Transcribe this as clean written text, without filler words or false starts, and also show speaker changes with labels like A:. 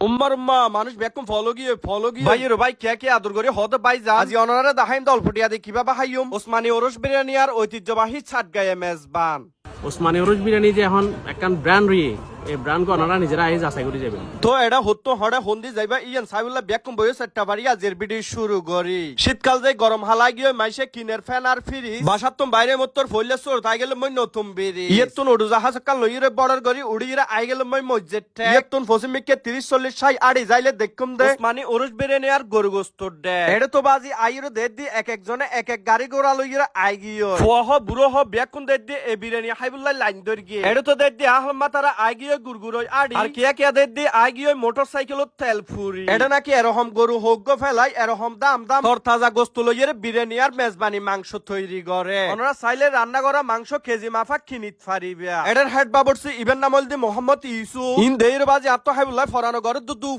A: মানুষ Bacon follow গিয়ে ভাই রে ভাই কে আদর করে হতে ভাই যা আজি অনারে দাহাইম দল ফুটিয়া দি কিভাবে হাইয়ুম ওসমানী ওরস বিরিয়ানি আর ঐতিহ্যবাহী ছাট গায়ে মেজবান
B: ওসমানী ওরস বিরিয়ানি যে এখন একখান ব্র্যান্ড রয়ে এই ব্র্যান্ড ওনারা নিজেরা এই যাচাই করে যাবেন।
A: তো এটা হতো হড়ে হন্দি যাইবা ইয়ান সাইবুল্লাহ বেকম বইও সেটটা বাড়ি আজের ভিডিও শুরু করি। শীতকাল যে গরম হালা গিয়ে মাইসে কিনের ফ্যান আর ফ্রিজ বাসার তো বাইরে মত্তর ফইলে চোর তাই গেলে মই নতুন বেরি ইয়েতুন উড়ু জাহাজ কাল লইরে বর্ডার করি উড়িয়ে আই গেলে মই মসজিদ ইয়েতুন ফসিমিকে 30-40 আড়ি যাইলে দেখুম দে মানে ওরস বিরিয়ানি আর গরু গোস্তর দে এটা তো বাজি আইরে দে দি এক একজনে এক এক গাড়ি ঘোড়া লইরে আই গিয়ে ফুহ বুড়ো হ বেকুন দে দি এ বিরিয়ানি হাইবুল্লাহ লাইন ধর গিয়ে এটা তো দে দি আহমদ তারা আই গিয়ে গুরগুরই আড়ি আর কিয়া দে দি আই গিয়ে মোটরসাইকেলত তেল ফুরি এটা নাকি এরকম গরু হোক গো ফেলাই এরকম দাম তাজা গোস্ত লইরে বিরিয়ানি আর মেজবানি মাংস তৈরি করে ওনারা চাইলে রান্না করা মাংস কেজি মাফা কিনিত পারিবে এটার হেড বাবরসি ইভেন নামল দি মোহাম্মদ ইউসুফ ইন দেইর বাজি আত্ম হাইবুল্লাহ ফরানো করে দু